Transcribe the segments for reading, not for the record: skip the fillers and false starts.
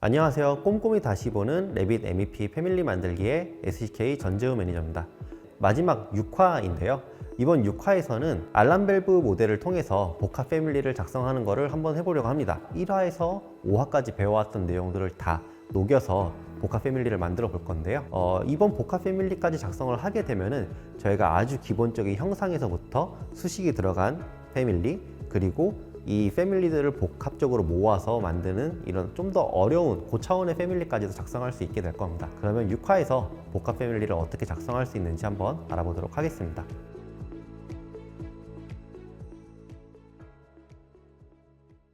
안녕하세요. 꼼꼼히 다시 보는 레빗 MEP 패밀리 만들기의 SCK 전재우 매니저입니다. 마지막 6화인데요. 이번 6화에서는 알람밸브 모델을 통해서 복합 패밀리를 작성하는 것을 한번 해보려고 합니다. 1화에서 5화까지 배워왔던 내용들을 다 녹여서 복합 패밀리를 만들어 볼 건데요. 이번 복합 패밀리까지 작성을 하게 되면은 저희가 아주 기본적인 형상에서부터 수식이 들어간 패밀리, 그리고 이 패밀리들을 복합적으로 모아서 만드는 이런 좀 더 어려운 고차원의 패밀리까지도 작성할 수 있게 될 겁니다. 그러면 6화에서 복합 패밀리를 어떻게 작성할 수 있는지 한번 알아보도록 하겠습니다.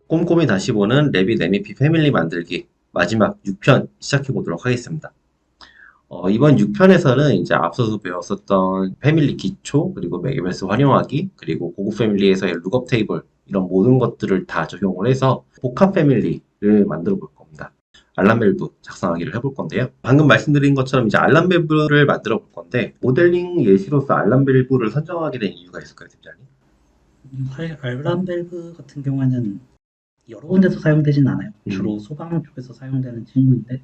꼼꼼히 다시 보는 레빗 MEP 패밀리 만들기 마지막 6편 시작해 보도록 하겠습니다. 이번 6편에서는 이제 앞서서 배웠었던 패밀리 기초, 그리고 매개별수 활용하기, 그리고 고급 패밀리에서의 룩업 테이블, 이런 모든 것들을 다 적용을 해서 복합 패밀리를 만들어 볼 겁니다. 알람밸브 작성하기를 해볼 건데요. 방금 말씀드린 것처럼 이제 알람밸브를 만들어 볼 건데, 모델링 예시로서 알람밸브를 선정하게 된 이유가 있을까요, 팀장님? 사실 알람밸브 같은 경우에는 여러 군데서 사용되진 않아요. 음. 주로 소방 쪽에서 사용되는 친구인데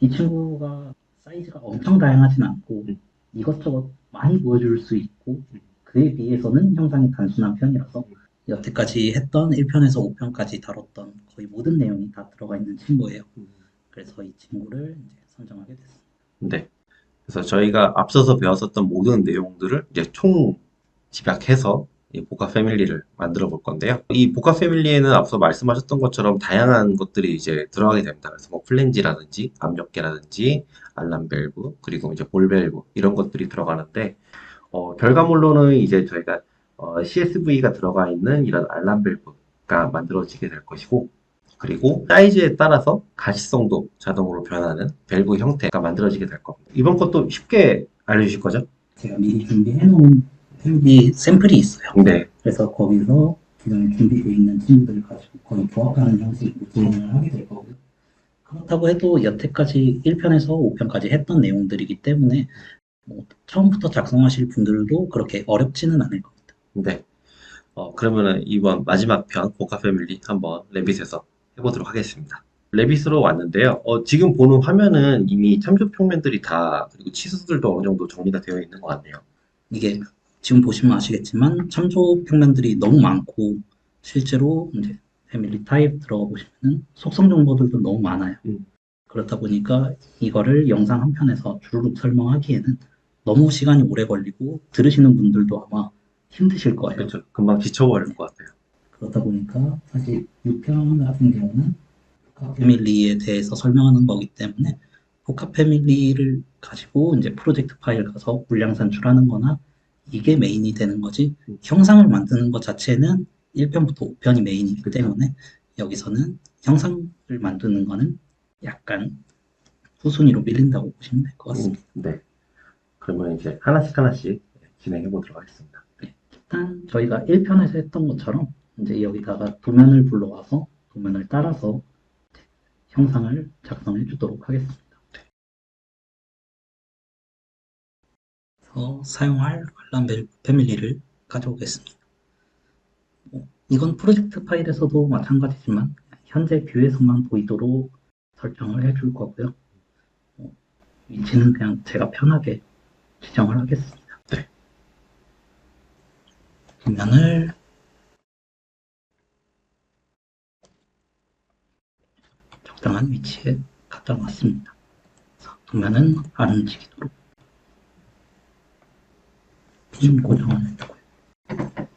이 친구가 사이즈가 엄청 다양하진 않고 이것저것 많이 보여줄 수 있고 그에 비해서는 형상이 단순한 편이라서 여태까지 했던 1편에서 5편까지 다뤘던 거의 모든 내용이 다 들어가 있는 친구예요. 그래서 이 친구를 이제 선정하게 됐습니다. 네. 그래서 저희가 앞서서 배웠었던 모든 내용들을 이제 총 집약해서 이 복합 패밀리를 만들어 볼 건데요. 이 복합 패밀리에는 앞서 말씀하셨던 것처럼 다양한 것들이 이제 들어가게 됩니다. 그래서 뭐 플랜지라든지 압력계라든지 알람 밸브, 그리고 이제 볼 밸브 이런 것들이 들어가는데 결과물로는 이제 저희가 CSV가 들어가 있는 이런 알람 밸브가 만들어지게 될 것이고, 그리고 사이즈에 따라서 가시성도 자동으로 변하는 밸브 형태가 만들어지게 될 겁니다. 이번 것도 쉽게 알려주실 거죠? 제가 미리 준비해 놓은 이 샘플이 있어요. 네. 그래서 거기서 기존에 준비되어 있는 친구들을 가지고 거의 부합하는 형식으로 진행을 하게 될 거고요. 그렇다고 해도 여태까지 1편에서 5편까지 했던 내용들이기 때문에 뭐 처음부터 작성하실 분들도 그렇게 어렵지는 않을 겁니다. 네. 그러면은 이번 마지막 편 복합 패밀리 한번 레빗에서 해보도록 하겠습니다. 레빗으로 왔는데요. 지금 보는 화면은 이미 참조 평면들이 다, 그리고 치수들도 어느 정도 정리가 되어 있는 것 같네요. 이게 지금 보시면 아시겠지만 참조 평면들이 너무 많고 실제로 이제 패밀리 타입 들어가 보시면은 속성 정보들도 너무 많아요. 그렇다 보니까 이거를 영상 한 편에서 주르륵 설명하기에는 너무 시간이 오래 걸리고 들으시는 분들도 아마 힘드실 거예요. 그렇죠. 금방 지쳐버릴 것 같아요. 그렇다 보니까 사실 6편 같은 경우는 복합 패밀리에 대해서 설명하는 거기 때문에 복합 패밀리를 가지고 이제 프로젝트 파일 가서 물량 산출하는 거나 이게 메인이 되는 거지 형상을 만드는 것 자체는 1편부터 5편이 메인이기 그쵸. 때문에 여기서는 형상을 만드는 거는 약간 후순위로 밀린다고 보시면 될 것 같습니다. 네. 그러면 이제 하나씩 하나씩 진행해 보도록 하겠습니다. 일단 저희가 1편에서 했던 것처럼 이제 여기다가 도면을 불러와서 도면을 따라서 형상을 작성해 주도록 하겠습니다. 그래서 사용할 알람 패밀리를 가져오겠습니다. 이건 프로젝트 파일에서도 마찬가지지만 현재 뷰에서만 보이도록 설정을 해줄 거고요. 위치는 그냥 제가 편하게 지정을 하겠습니다. 네. 도면을 적당한 위치에 갖다 놨습니다. 도면은 안 움직이도록 고정을 해주고요.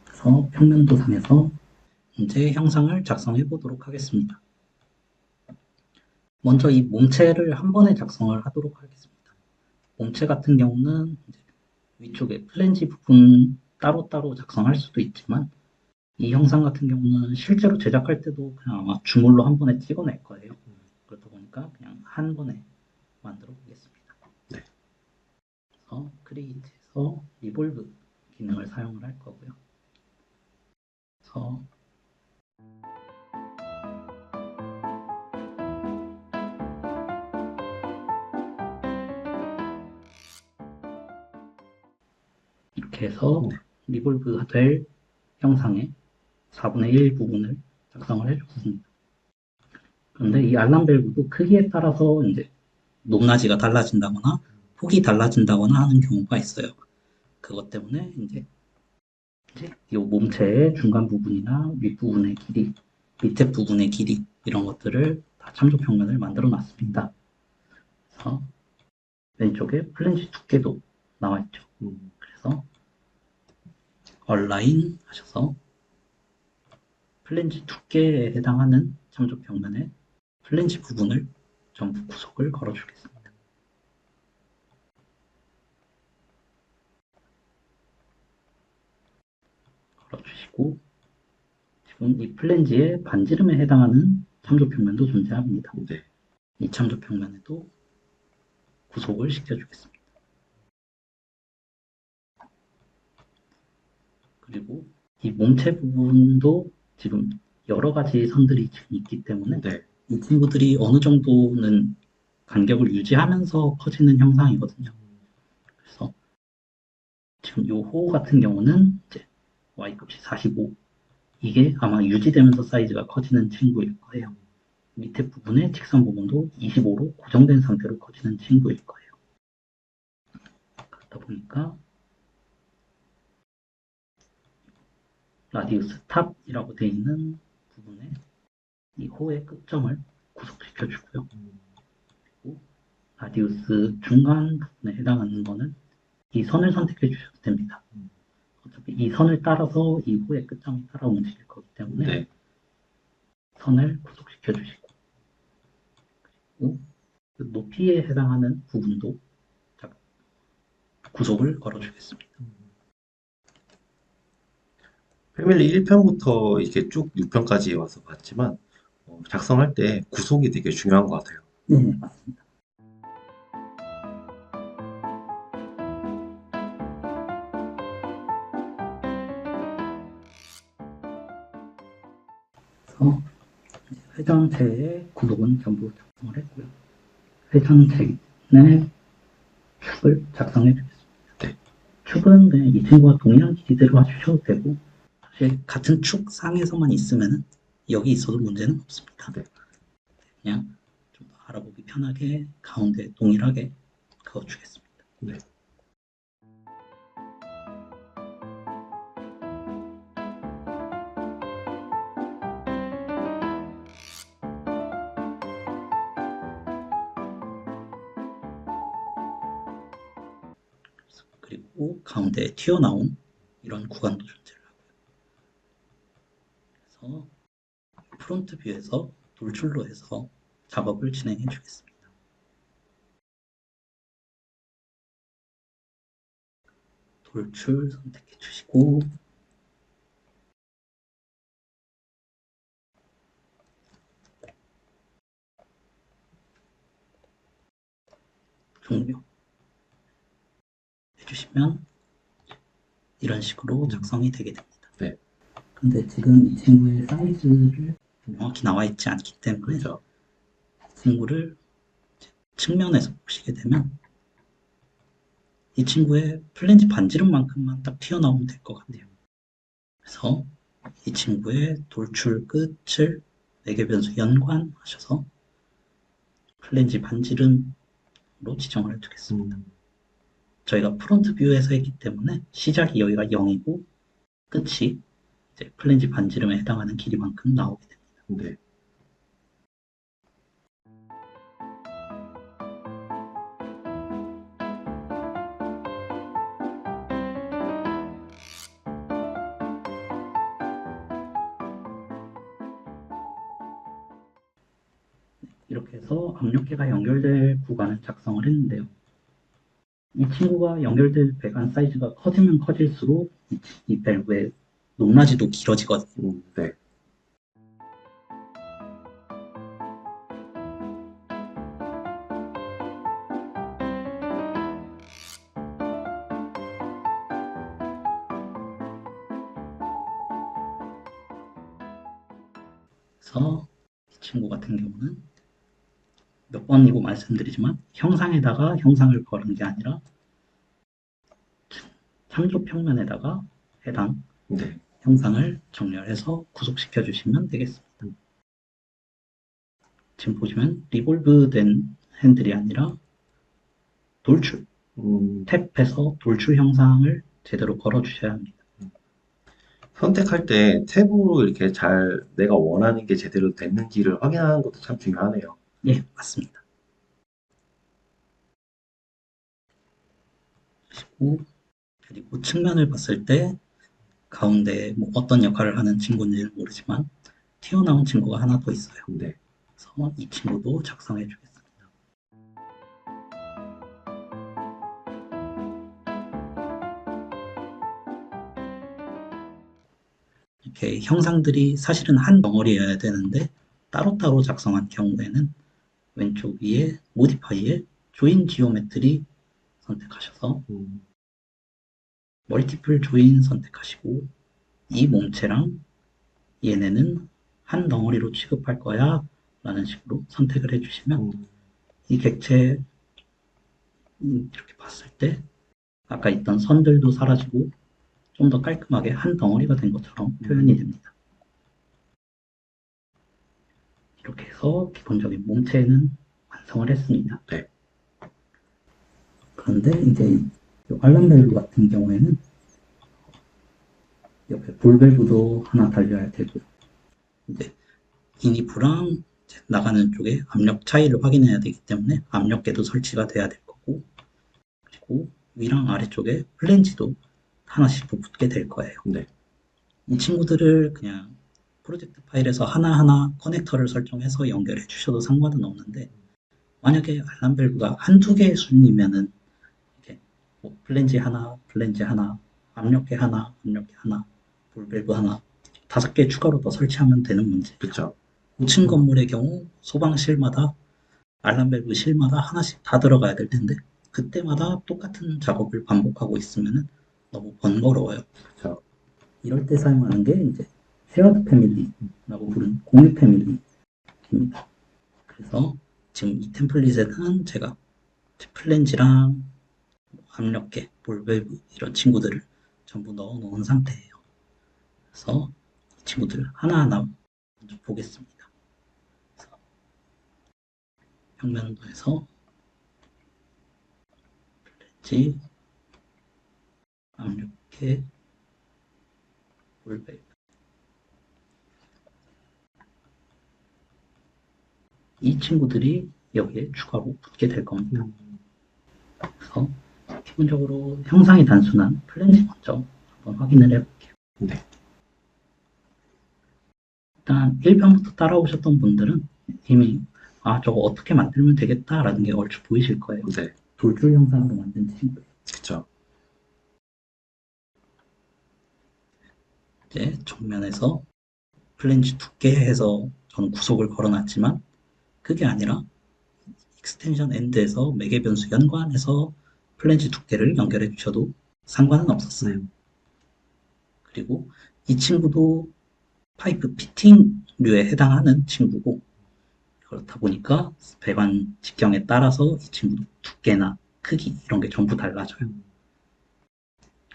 그래서 평면 도상에서 이제 형상을 작성해 보도록 하겠습니다. 먼저 이 몸체를 한 번에 작성을 하도록 하겠습니다. 몸체 같은 경우는 이제 위쪽에 플랜지 부분 따로따로 작성할 수도 있지만 이 형상 같은 경우는 실제로 제작할 때도 그냥 아마 주물로 한 번에 찍어낼 거예요. 그렇다 보니까 그냥 한 번에 만들어 보겠습니다. 네. 그래서 크리에이트에서 리볼브 기능을 사용을 할 거고요. 그래서 이렇게 해서 리볼브가 될 형상의 4분의 1 부분을 작성을 해줬습니다. 그런데 이 알람 밸브도 크기에 따라서 이제 높낮이가 달라진다거나 폭이 달라진다거나 하는 경우가 있어요. 그것 때문에 이제 이 몸체의 중간 부분이나 윗부분의 길이, 밑에 부분의 길이 이런 것들을 다 참조 평면을 만들어 놨습니다. 그래서 왼쪽에 플랜지 두께도 나와 있죠. 그래서 얼라인 하셔서 플랜지 두께에 해당하는 참조 평면에 플랜지 부분을 전부 구속을 걸어주겠습니다. 걸어주시고 지금 이 플랜지의 반지름에 해당하는 참조 평면도 존재합니다. 네. 이 참조 평면에도 구속을 시켜주겠습니다. 그리고 이 몸체 부분도 지금 여러 가지 선들이 지금 있기 때문에 네. 이 친구들이 어느 정도는 간격을 유지하면서 커지는 형상이거든요. 그래서 지금 이 호 같은 경우는 이제 Y값이 45 이게 아마 유지되면서 사이즈가 커지는 친구일 거예요. 밑에 부분의 직선 부분도 25로 고정된 상태로 커지는 친구일 거예요. 그러다 보니까 라디우스 탑이라고 되어 있는 부분에 이 호의 끝점을 구속시켜 주고요. 그리고 라디우스 중간 부분에 해당하는 거는 이 선을 선택해 주셔도 됩니다. 어차피 이 선을 따라서 이 호의 끝점이 따라 움직일 거기 때문에 네. 선을 구속시켜 주시고 그리고 그 높이에 해당하는 부분도 구속을 걸어주겠습니다. 패밀리 1편부터 이렇게 쭉 6편까지 와서 봤지만 작성할 때 구속이 되게 중요한 것 같아요. 네, 맞습니다. 그래서 회전체의 구속은 전부 작성을 했고요. 회전체 내 축을 작성해 주겠습니다. 네. 축은 그냥 이 친구와 동일한 길이대로 해주셔도 되고 사실 같은 축 상에서만 있으면 여기 있어도 문제는 없습니다. 네. 그냥 좀 더 알아보기 편하게 가운데 동일하게 그어주겠습니다. 네. 그리고 가운데에 튀어나온 이런 구간도 존재를 하고요. 그래서 프론트 뷰에서 돌출로 해서 작업을 진행해 주겠습니다. 돌출 선택해 주시고 종료 해주시면 이런 식으로 작성이 되게 됩니다. 네. 근데 지금 이 친구의 사이즈를 명확히 나와 있지 않기 때문에 그렇죠. 이 친구를 측면에서 보시게 되면 이 친구의 플랜지 반지름만큼만 딱 튀어나오면 될 것 같아요. 그래서 이 친구의 돌출 끝을 매개변수 연관하셔서 플랜지 반지름으로 지정을 해두겠습니다. 저희가 프론트 뷰에서 했기 때문에 시작이 여기가 0이고 끝이 이제 플랜지 반지름에 해당하는 길이만큼 나오게 됩니다. 네. 이렇게 해서 압력계가 연결될 구간을 작성을 했는데요. 이 친구가 연결될 배관 사이즈가 커지면 커질수록 이 밸브의 높낮이도 길어지거든요. 네. 그래서 이 친구 같은 경우는 몇 번이고 말씀드리지만 형상에다가 형상을 걸은 게 아니라 참조 평면에다가 해당 네. 형상을 정렬해서 구속시켜 주시면 되겠습니다. 지금 보시면 리볼브된 핸들이 아니라 돌출, 탭해서 돌출 형상을 제대로 걸어주셔야 합니다. 선택할 때 탭으로 이렇게 잘 내가 원하는 게 제대로 됐는지를 확인하는 것도 참 중요하네요. 예, 맞습니다. 그리고 측면을 봤을 때 가운데 뭐 어떤 역할을 하는 친구인지는 모르지만 튀어나온 친구가 하나 더 있어요. 네. 그래서 이 친구도 작성해 주겠습니다. 이렇게 형상들이 사실은 한 덩어리여야 되는데 따로따로 작성한 경우에는 왼쪽 위에 모디파이에 조인 지오메트리 선택하셔서 멀티플 조인 선택하시고 이 몸체랑 얘네는 한 덩어리로 취급할 거야 라는 식으로 선택을 해주시면 이 객체 이렇게 봤을 때 아까 있던 선들도 사라지고 좀 더 깔끔하게 한 덩어리가 된 것처럼 표현이 됩니다. 이렇게 해서 기본적인 몸체는 완성을 했습니다. 네. 그런데 이제 이 알람밸브 같은 경우에는 옆에 볼밸브도 하나 달려야 되고요. 이제 인이프랑 나가는 쪽에 압력 차이를 확인해야 되기 때문에 압력계도 설치가 돼야 될 거고, 그리고 위랑 아래쪽에 플랜지도 하나씩 붙게 될 거예요. 네. 이 친구들을 그냥 프로젝트 파일에서 하나하나 커넥터를 설정해서 연결해 주셔도 상관은 없는데, 만약에 알람밸브가 한두 개의 수준이면은 이렇게 뭐 플랜지 하나, 압력계 하나, 볼밸브 하나, 5개 추가로 더 설치하면 되는 문제. 그쵸. 고층 건물의 경우 소방실마다 알람밸브실마다 하나씩 다 들어가야 될 텐데 그때마다 똑같은 작업을 반복하고 있으면 너무 번거로워요. 그쵸. 이럴 때 사용하는 게 이제 쉐어드 패밀리라고 부르는 공유 패밀리입니다. 그래서 지금 이 템플릿에는 제가 플랜지랑 압력계, 볼밸브 이런 친구들을 전부 넣어 놓은 상태예요. 그래서 이 친구들을 하나하나 먼저 보겠습니다. 그래서 평면도에서 플랜지, 압력계, 볼밸브 이 친구들이 여기에 추가로 붙게 될 겁니다. 그래서 기본적으로 형상이 단순한 플랜지 먼저 한번 확인을 해볼게요. 네. 일단 1편부터 따라오셨던 분들은 이미 저거 어떻게 만들면 되겠다라는 게 얼추 보이실 거예요. 네. 돌출 형상으로 만든 친구예요. 그쵸. 이제 정면에서 플랜지 두께 해서 저는 구속을 걸어놨지만 그게 아니라 익스텐션 엔드에서 매개 변수 연관해서 플랜지 두께를 연결해 주셔도 상관은 없었어요. 그리고 이 친구도 파이프 피팅류에 해당하는 친구고 그렇다 보니까 배관 직경에 따라서 이 친구도 두께나 크기 이런 게 전부 달라져요.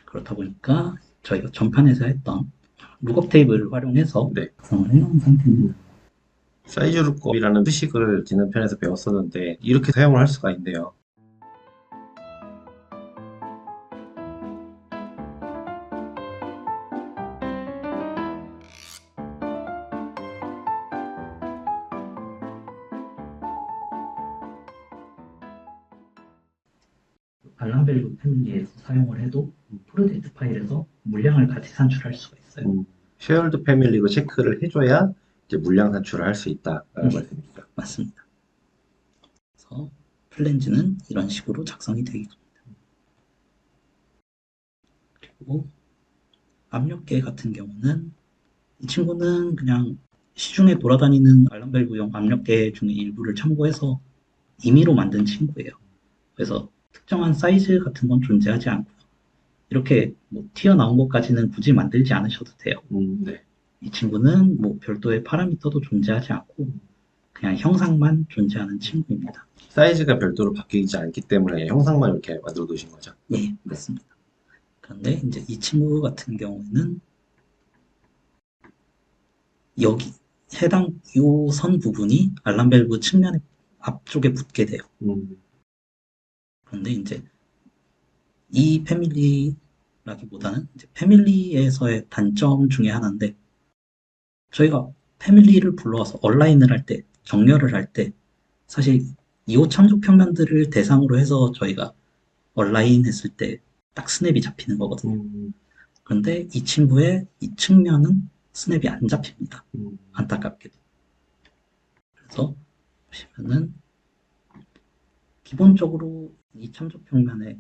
그렇다 보니까 저희가 전편에서 했던 룩업 테이블을 활용해서 네. 구성을 해놓은 상태입니다. 사이즈 룩업이라는 수식을 지난 편에서 배웠었는데 이렇게 사용을 할 수가 있네요. 알람밸브 패밀리에서 사용을 해도 프로젝트 파일에서 물량을 같이 산출할 수가 있어요. 쉐어드 패밀리로 체크를 해줘야 이제 물량 산출을 할 수 있다라는 말씀이죠. 맞습니다. 그래서 플랜지는 이런 식으로 작성이 되게 됩니다. 그리고 압력계 같은 경우는 이 친구는 그냥 시중에 돌아다니는 알람밸브용 압력계 중에 일부를 참고해서 임의로 만든 친구예요. 그래서 특정한 사이즈 같은 건 존재하지 않고요. 이렇게 뭐 튀어나온 것까지는 굳이 만들지 않으셔도 돼요. 네. 이 친구는 뭐 별도의 파라미터도 존재하지 않고 그냥 형상만 존재하는 친구입니다. 사이즈가 별도로 바뀌지 않기 때문에 형상만 이렇게 만들어 두신 거죠. 예, 맞습니다. 그런데 이제 이 친구 같은 경우에는 여기 해당 요 선 부분이 알람 밸브 측면에 앞쪽에 붙게 돼요. 그런데 이제 이 패밀리라기보다는 이제 패밀리에서의 단점 중에 하나인데 저희가 패밀리를 불러와서 얼라인을 할 때, 정렬을 할 때 사실 2호 참조 평면들을 대상으로 해서 저희가 얼라인 했을 때 딱 스냅이 잡히는 거거든요. 그런데 이 친구의 이 측면은 스냅이 안 잡힙니다. 안타깝게도. 그래서 보시면은 기본적으로 이 참조 평면에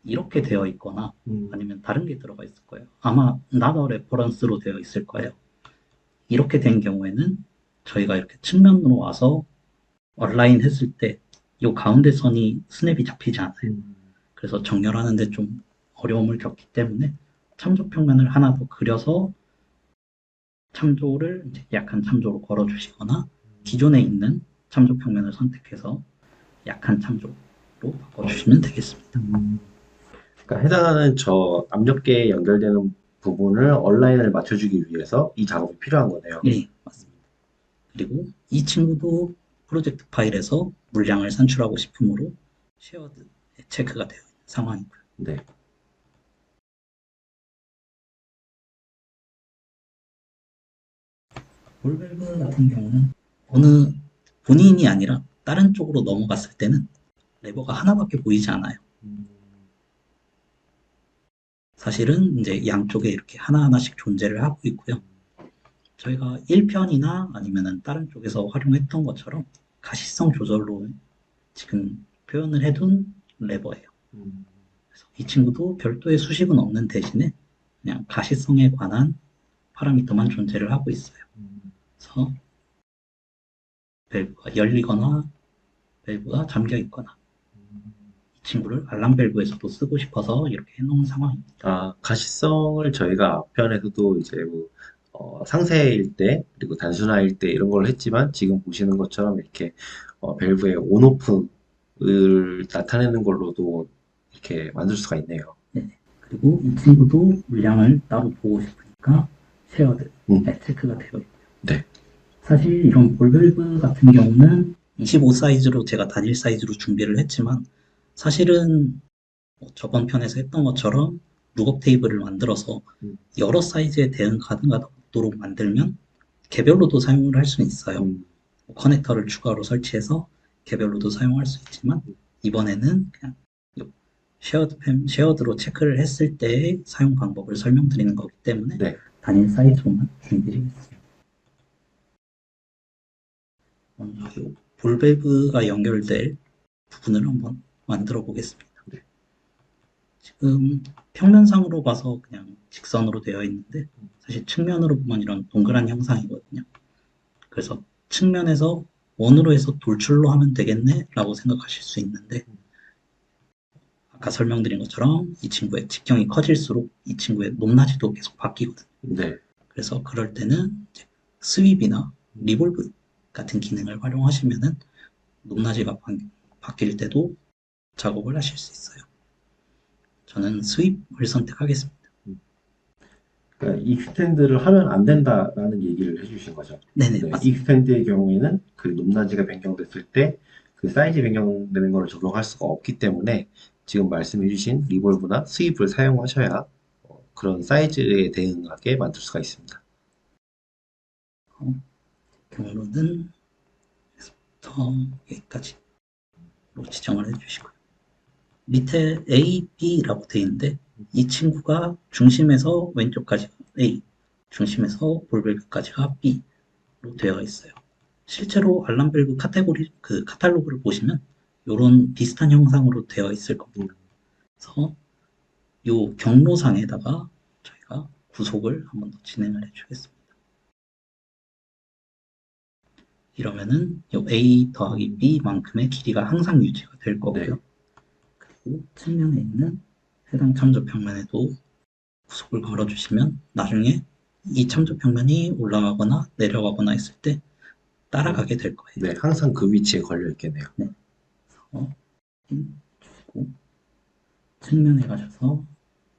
이렇게 되어 있거나 아니면 다른 게 들어가 있을 거예요. 아마 나더 레퍼런스로 되어 있을 거예요. 이렇게 된 경우에는 저희가 이렇게 측면으로 와서 얼라인 했을 때 이 가운데 선이 스냅이 잡히지 않아요. 그래서 정렬하는데 좀 어려움을 겪기 때문에 참조 평면을 하나 더 그려서 참조를 이제 약한 참조로 걸어주시거나 기존에 있는 참조 평면을 선택해서 약한 참조로 바꿔주시면 되겠습니다. 그러니까 해당하는 저 압력계에 연결되는 부분을 얼라인을 맞춰주기 위해서 이 작업이 필요한 거네요. 예, 맞습니다. 그리고 이 친구도 프로젝트 파일에서 물량을 산출하고 싶으므로 쉐어드에 체크가 되어 있는 상황이고요. 네. 볼밸브 같은 경우는 어느 본인이 아니라 다른 쪽으로 넘어갔을 때는 레버가 하나밖에 보이지 않아요. 사실은 이제 양쪽에 이렇게 하나하나씩 존재를 하고 있고요. 저희가 1편이나 아니면은 다른 쪽에서 활용했던 것처럼 가시성 조절로 지금 표현을 해둔 레버예요. 그래서 이 친구도 별도의 수식은 없는 대신에 그냥 가시성에 관한 파라미터만 존재를 하고 있어요. 그래서 밸브가 열리거나 밸브가 잠겨 있거나 이 친구를 알람 밸브에서도 쓰고 싶어서 이렇게 해놓은 상황입니다. 아, 가시성을 저희가 앞편에서도 이제 뭐, 상세일 때, 그리고 단순화일 때 이런 걸 했지만 지금 보시는 것처럼 이렇게 밸브의 온오프를 나타내는 걸로도 이렇게 만들 수가 있네요. 네. 그리고 이 친구도 물량을 따로 보고 싶으니까 쉐어드에 체크가 되어 있고요. 네. 사실 이런 볼밸브 같은 경우는 25 사이즈로 제가 단일 사이즈로 준비를 했지만 사실은 저번 편에서 했던 것처럼 룩업 테이블을 만들어서 여러 사이즈에 대응 가능하도록 만들면 개별로도 사용을 할 수는 있어요. 커넥터를 추가로 설치해서 개별로도 사용할 수 있지만 이번에는 그냥 쉐어드로 체크를 했을 때의 사용 방법을 설명드리는 거기 때문에 네. 단일 사이즈로만 준비했습니다. 먼저 이 볼밸브가 연결될 부분을 한번 만들어 보겠습니다. 지금 평면상으로 봐서 그냥 직선으로 되어 있는데 사실 측면으로 보면 이런 동그란 형상이거든요. 그래서 측면에서 원으로 해서 돌출로 하면 되겠네 라고 생각하실 수 있는데 아까 설명드린 것처럼 이 친구의 직경이 커질수록 이 친구의 높낮이도 계속 바뀌거든요. 네. 그래서 그럴 때는 이제 스윕이나 리볼브 같은 기능을 활용하시면은 높낮이가 바뀔 때도 작업을 하실 수 있어요. 저는 스윕을 선택하겠습니다. 그러니까 익스텐드를 하면 안 된다라는 얘기를 해주신 거죠. 네네, 네, 맞습니다. 익스텐드의 경우에는 그 높낮이가 변경됐을 때 그 사이즈 변경되는 걸 적용할 수가 없기 때문에 지금 말씀해주신 리볼브나 스윕을 사용하셔야 그런 사이즈에 대응하게 만들 수가 있습니다. 경로는 여기서부터 여기까지로 지정을 해주시고요. 밑에 A, B라고 되어 있는데 이 친구가 중심에서 왼쪽까지가 A, 중심에서 볼밸브까지가 B로 되어 있어요. 실제로 알람 밸브 그 카탈로그를 보시면 이런 비슷한 형상으로 되어 있을 겁니다. 그래서 이 경로상에다가 저희가 구속을 한번 더 진행을 해주겠습니다. 이러면은 이 A 더하기 B만큼의 길이가 항상 유지가 될 거고요. 그리고 측면에 있는 해당 참조 평면에도 구속을 걸어주시면 나중에 이 참조 평면이 올라가거나 내려가거나 했을 때 따라가게 될 거예요. 네, 항상 그 위치에 걸려 있겠네요. 네. 주시고 측면에 가셔서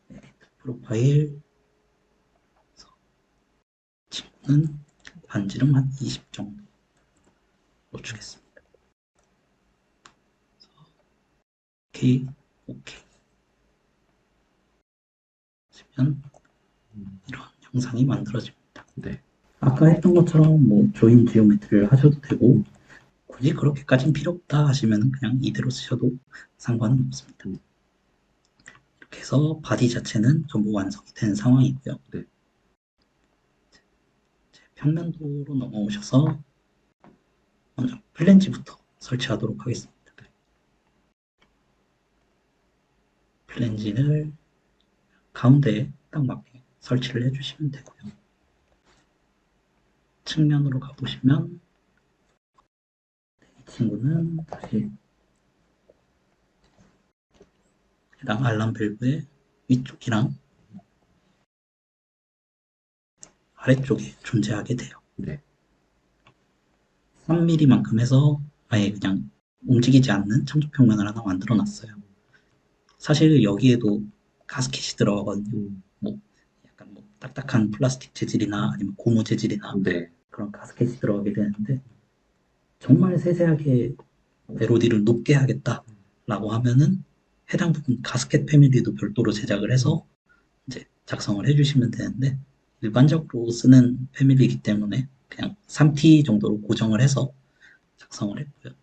에디트 프로파일 이거는 반지름 한 20 정도 주겠습니다. 오케이, 오케이. 하시면 이런 형상이 만들어집니다. 네. 아까 했던 것처럼 뭐 조인 지오메트리를 하셔도 되고 굳이 그렇게까지는 필요 없다 하시면 그냥 이대로 쓰셔도 상관은 없습니다. 이렇게 해서 바디 자체는 전부 완성이 된 상황이고요. 네. 평면도로 넘어오셔서 먼저 플랜지부터 설치하도록 하겠습니다. 플랜지를 가운데에 딱 맞게 설치를 해주시면 되고요. 측면으로 가보시면 이 친구는 다시 해당 알람 밸브의 위쪽이랑 아래쪽에 존재하게 돼요. 네. 3mm만큼 해서 아예 그냥 움직이지 않는 참조평면을 하나 만들어 놨어요. 사실 여기에도 가스켓이 들어가거든요. 뭐 약간 뭐 딱딱한 플라스틱 재질이나 아니면 고무 재질이나 네. 그런 가스켓이 들어가게 되는데 정말 세세하게 멜로디를 높게 하겠다라고 하면은 해당 부분 가스켓 패밀리도 별도로 제작을 해서 이제 작성을 해주시면 되는데 일반적으로 쓰는 패밀리이기 때문에 그냥 3T 정도로 고정을 해서 작성을 했고요.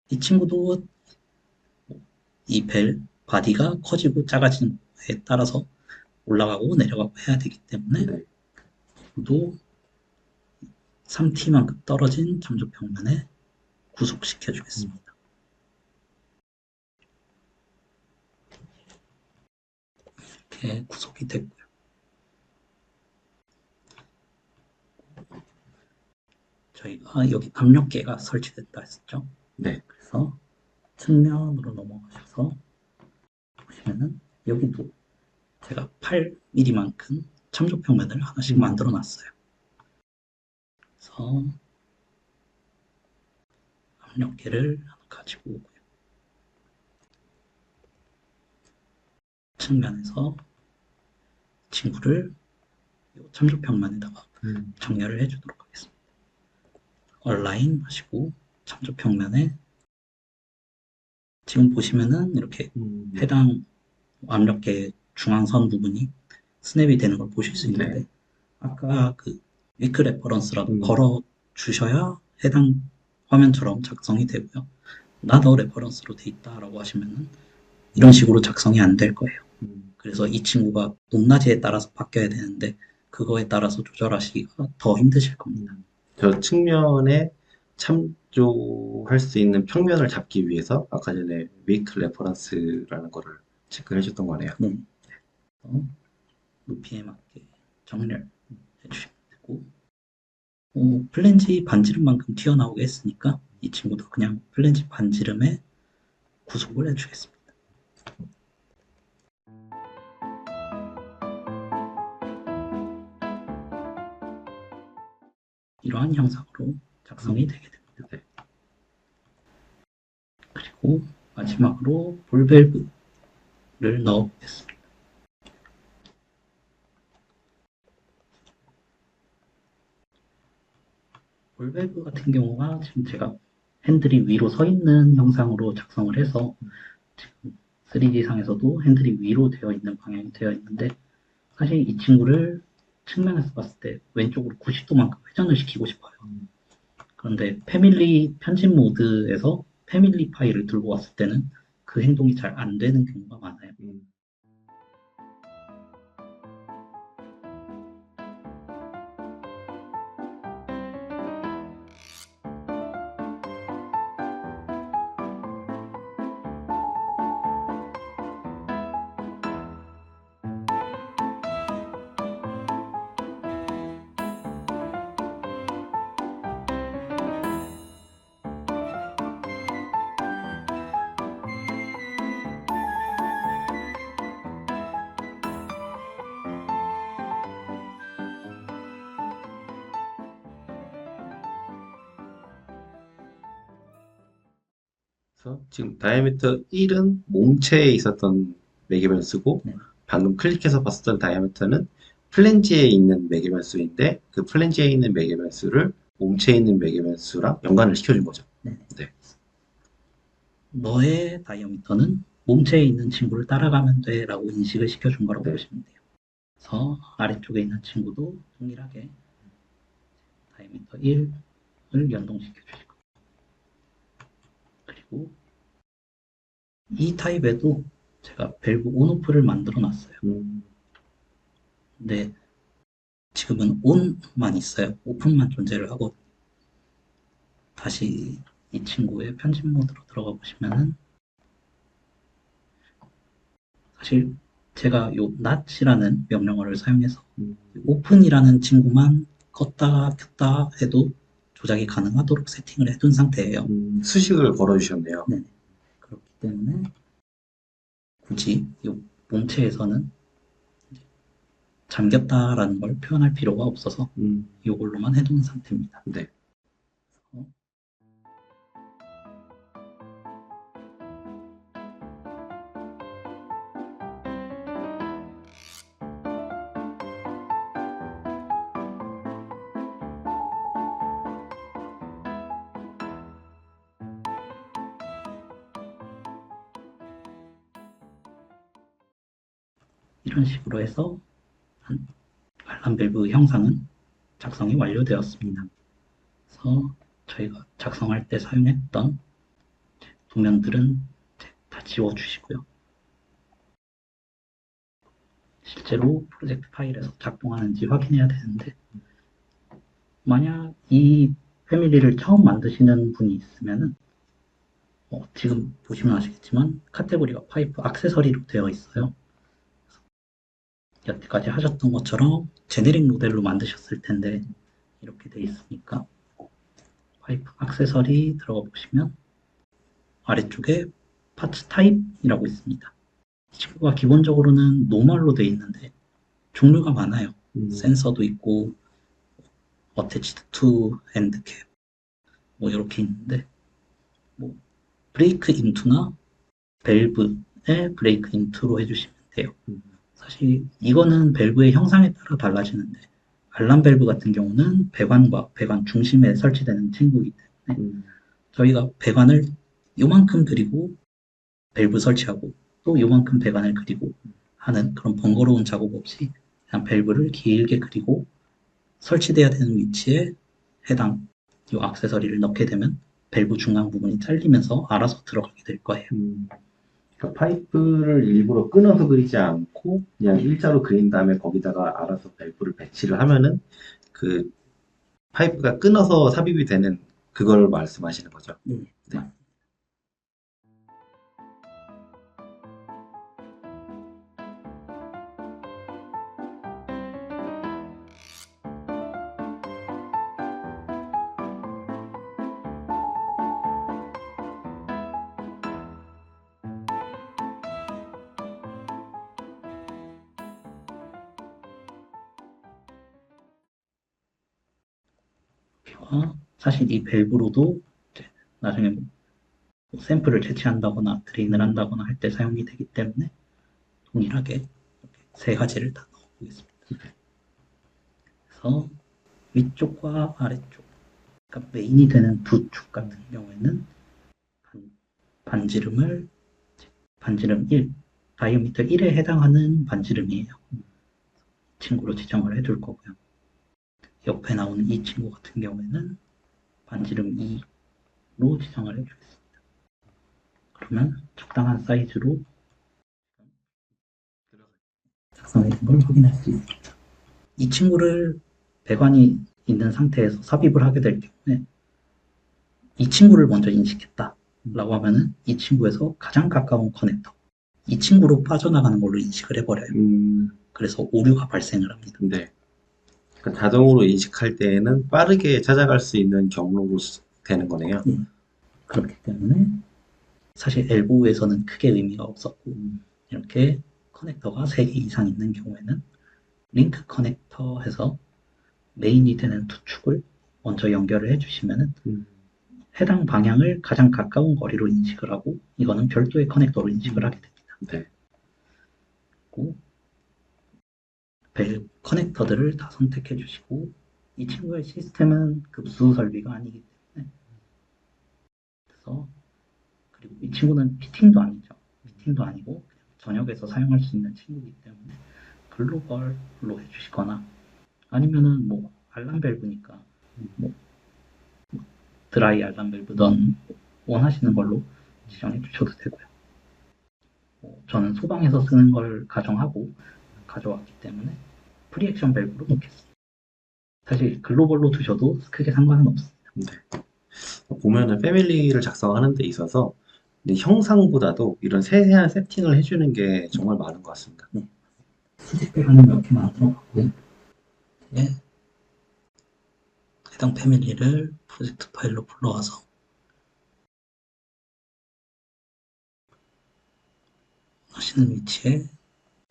이 친구도 이 벨 바디가 커지고 작아지는 거에 따라서 올라가고 내려가고 해야 되기 때문에 네. 또 3T만큼 떨어진 참조평면에 구속시켜 주겠습니다. 이렇게 구속이 됐고요. 저희가 여기 압력계가 설치됐다 했었죠. 네. 그래서 측면으로 넘어가셔서 보시면은 여기도 제가 8mm만큼 참조평면을 하나씩 만들어 놨어요. 그래서 압력계를 하나 가지고 오고요. 측면에서 친구를 이 참조평면에다가 정렬을 해주도록 하겠습니다. 얼라인 하시고 참조평면에 지금 보시면은 이렇게 해당 압력계 중앙선 부분이 스냅이 되는 걸 보실 수 있는데 네. 아까 그 위크 레퍼런스라도 걸어 주셔야 해당 화면처럼 작성이 되고요. 나더 레퍼런스로 돼 있다라고 하시면은 이런 식으로 작성이 안 될 거예요. 그래서 이 친구가 높낮이에 따라서 바뀌어야 되는데 그거에 따라서 조절하시기가 더 힘드실 겁니다. 저 측면에 참조할 수 있는 평면을 잡기 위해서 아까 전에 위크 레퍼런스라는 거를 체크해 줬던 거네요. 네. 높이에 맞게 정렬 해주시면 되고 플랜지 반지름만큼 튀어나오게 했으니까 이 친구도 그냥 플랜지 반지름에 구속을 해주겠습니다. 이러한 형상으로 작성이 되게 됩니다. 네. 그리고 마지막으로 볼밸브를 넣어보겠습니다. 볼밸브 같은 경우가 지금 제가 핸들이 위로 서 있는 형상으로 작성을 해서 지금 3D상에서도 핸들이 위로 되어 있는 방향이 되어 있는데 사실 이 친구를 측면에서 봤을 때 왼쪽으로 90도만큼 회전을 시키고 싶어요. 그런데 패밀리 편집 모드에서 패밀리 파일을 들고 왔을 때는 그 행동이 잘 안 되는 경우가 많아요. 그래서 지금 다이아미터 1은 몸체에 있었던 매개변 쓰고 네. 방금 클릭해서 봤었던 다이아미터는 플랜지에 있는 매개변수인데 그 플랜지에 있는 매개변수를 몸체에 있는 매개변수랑 연관을 시켜준 거죠. 네. 네. 너의 다이아미터는 몸체에 있는 친구를 따라가면 돼 라고 인식을 시켜준 거라고 네. 보시면 돼요. 그래서 아래쪽에 있는 친구도 동일하게 다이아미터 1을 연동시켜 주시고, 그리고 이 타입에도 제가 밸브 온오프를 만들어 놨어요. 근데 지금은 온만 있어요. 오픈만 존재를 하고, 다시 이 친구의 편집 모드로 들어가 보시면은, 사실 제가 요 not이라는 명령어를 사용해서 오픈이라는 친구만 껐다 켰다 해도 조작이 가능하도록 세팅을 해둔 상태예요. 수식을 걸어주셨네요. 네. 그렇기 때문에 굳이 이 몸체에서는 잠겼다라는 걸 표현할 필요가 없어서 이걸로만 해둔 상태입니다. 네. 이런 식으로 해서 알람 밸브 형상은 작성이 완료되었습니다. 그래서 저희가 작성할 때 사용했던 도면들은 다 지워주시고요. 실제로 프로젝트 파일에서 작동하는지 확인해야 되는데, 만약 이 패밀리를 처음 만드시는 분이 있으면은 지금 보시면 아시겠지만 카테고리가 파이프 액세서리로 되어 있어요. 여태까지 하셨던 것처럼 제네릭 모델로 만드셨을 텐데 이렇게 되어 있으니까 파이프 액세서리 들어가 보시면 아래쪽에 파츠 타입이라고 있습니다. 이 친구가 기본적으로는 노멀로 되어 있는데 종류가 많아요. 센서도 있고 attached to hand cap 뭐 이렇게 있는데, 뭐 브레이크 인투나 밸브의 브레이크 인투로 해주시면 돼요. 사실 이거는 밸브의 형상에 따라 달라지는데, 알람 밸브 같은 경우는 배관과 배관 중심에 설치되는 친구이기 때문에 저희가 배관을 요만큼 그리고 밸브 설치하고 또 요만큼 배관을 그리고 하는 그런 번거로운 작업 없이 그냥 밸브를 길게 그리고 설치돼야 되는 위치에 해당 이 액세서리를 넣게 되면 밸브 중앙 부분이 잘리면서 알아서 들어가게 될 거예요. 그러니까 파이프를 일부러 끊어서 그리지 않고 그냥 일자로 그린 다음에 거기다가 알아서 밸브를 배치를 하면은 그 파이프가 끊어서 삽입이 되는 그걸 말씀하시는 거죠. 네. 네. 사실 이 밸브로도 나중에 뭐 샘플을 채취한다거나 드레인을 한다거나 할 때 사용이 되기 때문에 동일하게 이렇게 세 가지를 다 넣어보겠습니다. 그래서 위쪽과 아래쪽, 그러니까 메인이 되는 두 축 같은 경우에는 반지름 1, 다이아미터 1에 해당하는 반지름이에요. 친구로 지정을 해둘 거고요. 옆에 나오는 이 친구 같은 경우에는 반지름 2로 지정을 해주겠습니다. 그러면 적당한 사이즈로 작성이 된 걸 확인할 수 있습니다. 이 친구를 배관이 있는 상태에서 삽입을 하게 될 경우에 이 친구를 먼저 인식했다 라고 하면은 이 친구에서 가장 가까운 커넥터, 이 친구로 빠져나가는 걸로 인식을 해버려요. 그래서 오류가 발생을 합니다. 네. 그러니까 자동으로 인식할 때에는 빠르게 찾아갈 수 있는 경로로 되는 거네요. 그렇기 때문에 사실 엘보우에서는 크게 의미가 없었고, 이렇게 커넥터가 3개 이상 있는 경우에는 링크 커넥터 해서 메인이 되는 두 축을 먼저 연결을 해주시면은 해당 방향을 가장 가까운 거리로 인식을 하고, 이거는 별도의 커넥터로 인식을 하게 됩니다. 네. 그리고 밸브 커넥터들을 다 선택해 주시고 이 친구의 시스템은 급수 설비가 아니기 때문에 그래서 그리고 이 친구는 피팅도 아니죠. 피팅도 아니고 그냥 전역에서 사용할 수 있는 친구이기 때문에 글로벌로 해주시거나 아니면은 뭐 알람 밸브니까 뭐 드라이 알람 밸브든 원하시는 걸로 지정해 주셔도 되고요. 저는 소방에서 쓰는 걸 가정하고 가져왔기 때문에 프리액션 밸브로 놓겠습니다. 사실 글로벌로 두셔도 크게 상관은 없습니다. 네. 보면은 패밀리를 작성하는 데 있어서 근데 형상보다도 이런 세세한 세팅을 해주는 게 정말 많은 것 같습니다. 수직배관을 몇 개 만들어봤고요. 네. 해당 패밀리를 프로젝트 파일로 불러와서 하시는 위치에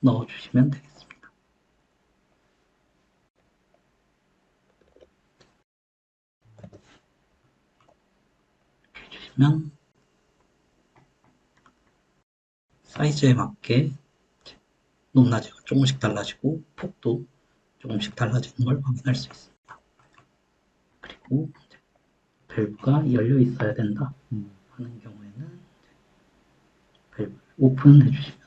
넣어주시면 되겠습니다. 이렇게 해주시면 사이즈에 맞게 높낮이가 조금씩 달라지고 폭도 조금씩 달라지는 걸 확인할 수 있습니다. 그리고 밸브가 열려 있어야 된다 하는 경우에는 밸브 오픈해 주시면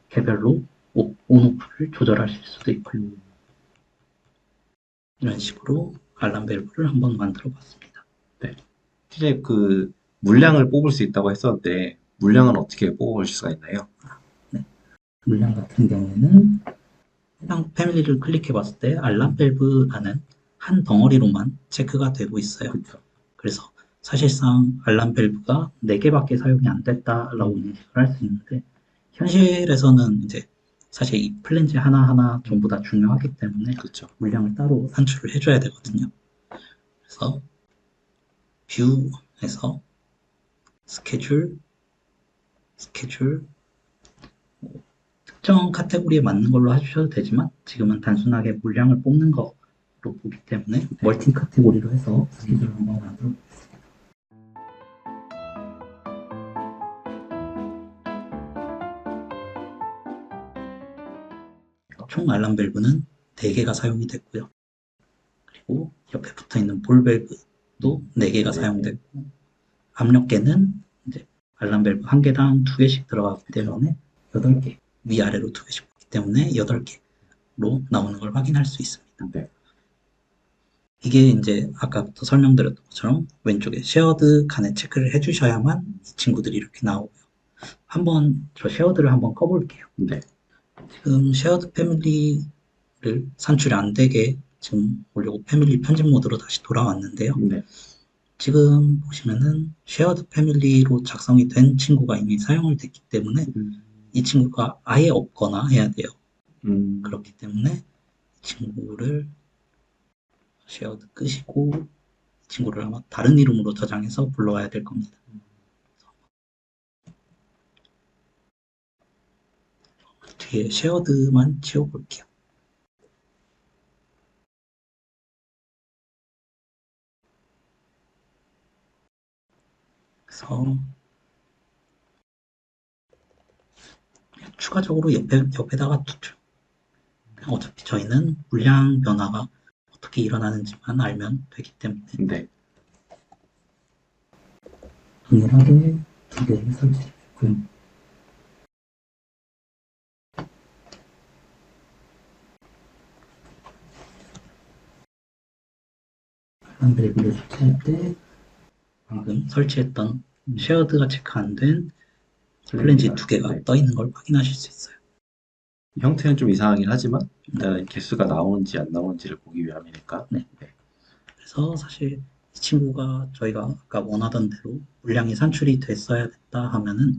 개별로 온, 오프를 조절하실 수도 있고요. 이런 식으로 알람 밸브를 한번 만들어 봤습니다. 실제 그 물량을 뽑을 수 있다고 했었는데 물량은 어떻게 뽑아볼 수가 있나요? 물량 같은 경우에는 해당 패밀리를 클릭해 봤을 때 알람 밸브라는 한 덩어리로만 체크가 되고 있어요. 그렇죠. 그래서 사실상 알람 밸브가 4개밖에 사용이 안 됐다라고 인식을 할 수 있는데 현실에서는 이제 사실 이 플랜지 하나하나 전부 다 중요하기 때문에 그렇죠. 물량을 따로 산출을 해줘야 되거든요. 그래서 뷰에서 스케줄 특정 카테고리에 맞는 걸로 해주셔도 되지만 지금은 단순하게 물량을 뽑는 거로 보기 때문에 멀티 카테고리로 해서 스케줄을 한번 만들어 보겠습니다. 총 알람 밸브는 4개가 사용이 됐고요. 그리고 옆에 붙어 있는 볼 밸브도 4개가 사용됐고 압력계는 이제 알람 밸브 한 개당 2개씩 들어가기 때문에 8개 위아래로 2개씩 붙기 때문에 8개로 나오는 걸 확인할 수 있습니다. 네. 이게 이제 아까부터 설명드렸던 것처럼 왼쪽에 쉐어드 칸에 체크를 해주셔야만 이 친구들이 이렇게 나오고요. 한번 저 쉐어드를 한번 꺼볼게요. 네. 지금 쉐어드 패밀리를 산출이 안 되게 지금 보려고 패밀리 편집 모드로 다시 돌아왔는데요. 네. 지금 보시면은 쉐어드 패밀리로 작성이 된 친구가 이미 사용을 됐기 때문에 이 친구가 아예 없거나 해야 돼요. 그렇기 때문에 이 친구를 쉐어드 끄시고 이 친구를 아마 다른 이름으로 저장해서 불러와야 될 겁니다. 뒤에 쉐어드만 지워볼게요. 그래서 추가적으로 옆에다가 두죠. 어차피 저희는 물량 변화가 어떻게 일어나는지만 알면 되기 때문에 네. 동일하게 2개 설치해주고요. 알람 밸브를 설치할 때 방금 설치했던 쉐어드가 체크 안 된 플랜지 2개가 네. 떠 있는 걸 확인하실 수 있어요. 형태는 좀 이상하긴 하지만 일단 개수가 나오는지 안 나오는지를 보기 위함이니까. 네. 그래서 사실 이 친구가 저희가 아까 원하던 대로 물량이 산출이 됐어야 됐다 하면은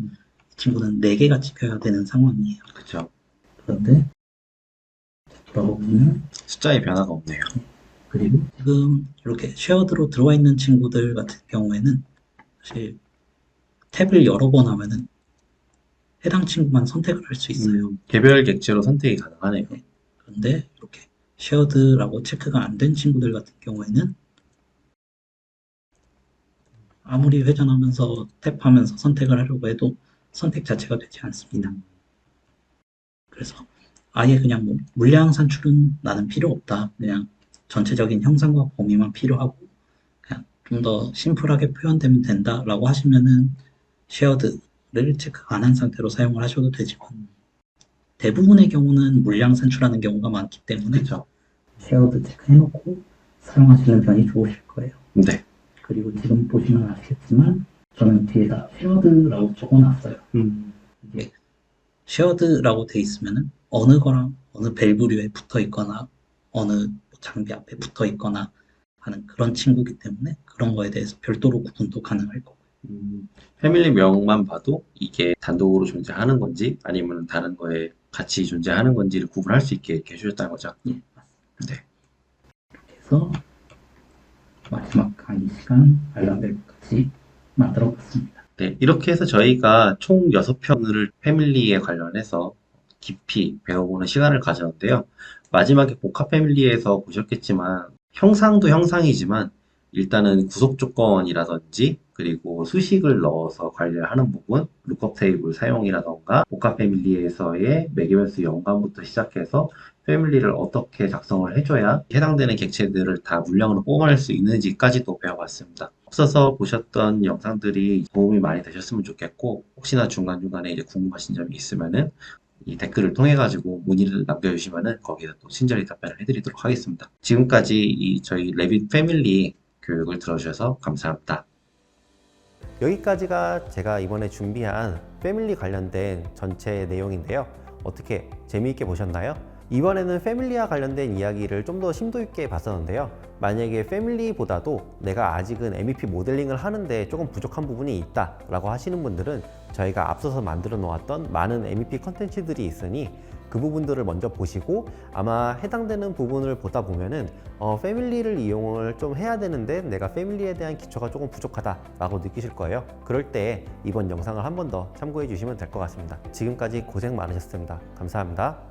이 친구는 4개가 찍혀야 되는 상황이에요. 그렇죠. 그런데 돌아보면 숫자의 변화가 없네요. 그리고 지금 이렇게 쉐어드로 들어와 있는 친구들 같은 경우에는 사실 탭을 여러 번 하면은 해당 친구만 선택을 할 수 있어요. 개별 객체로 선택이 가능하네요. 그런데 이렇게 쉐어드라고 체크가 안 된 친구들 같은 경우에는 아무리 회전하면서 탭하면서 선택을 하려고 해도 선택 자체가 되지 않습니다. 그래서 아예 그냥 뭐 물량 산출은 나는 필요 없다. 그냥 전체적인 형상과 범위만 필요하고 그냥 좀 더 심플하게 표현되면 된다라고 하시면은 쉐어드를 체크 안 한 상태로 사용을 하셔도 되지만 대부분의 경우는 물량 산출하는 경우가 많기 때문에 그렇죠. 쉐어드 체크해놓고 사용하시는 편이 좋으실 거예요. 네. 그리고 지금 보시면 아시겠지만 저는 뒤에다 쉐어드라고 적어놨어요. 이게 쉐어드라고 돼 있으면은 어느 거랑 어느 밸브류에 붙어 있거나 어느 장비 앞에 붙어 있거나 하는 그런 친구이기 때문에 그런 거에 대해서 별도로 구분도 가능할 거고요. 패밀리명만 봐도 이게 단독으로 존재하는 건지 아니면 다른 거에 같이 존재하는 건지를 구분할 수 있게 이렇게 해주셨다는 거죠. 예, 맞습니다. 네. 그래서 마지막 강의 시간 알람벨까지 만들어 봤습니다. 네, 이렇게 해서 저희가 총 6편을 패밀리에 관련해서 깊이 배워보는 시간을 가졌는데요. 마지막에 복합 패밀리에서 보셨겠지만 형상도 형상이지만 일단은 구속 조건이라든지 그리고 수식을 넣어서 관리를 하는 부분, 룩업 테이블 사용이라던가 복합 패밀리에서의 매개변수 연관부터 시작해서 패밀리를 어떻게 작성을 해줘야 해당되는 객체들을 다 물량으로 뽑아낼 수 있는지까지도 배워봤습니다. 앞서서 보셨던 영상들이 도움이 많이 되셨으면 좋겠고 혹시나 중간중간에 이제 궁금하신 점이 있으면은 이 댓글을 통해 가지고 문의를 남겨주시면은 거기서 또 친절히 답변을 해드리도록 하겠습니다. 지금까지 이 저희 레빗 패밀리 교육을 들어주셔서 감사합니다. 여기까지가 제가 이번에 준비한 패밀리 관련된 전체 내용인데요. 어떻게 재미있게 보셨나요? 이번에는 패밀리와 관련된 이야기를 좀 더 심도 있게 봤었는데요. 만약에 패밀리보다도 내가 아직은 MEP 모델링을 하는데 조금 부족한 부분이 있다 라고 하시는 분들은 저희가 앞서서 만들어 놓았던 많은 MEP 컨텐츠들이 있으니 그 부분들을 먼저 보시고 아마 해당되는 부분을 보다 보면은 패밀리를 이용을 좀 해야 되는데 내가 패밀리에 대한 기초가 조금 부족하다 라고 느끼실 거예요. 그럴 때 이번 영상을 한 번 더 참고해 주시면 될 것 같습니다. 지금까지 고생 많으셨습니다. 감사합니다.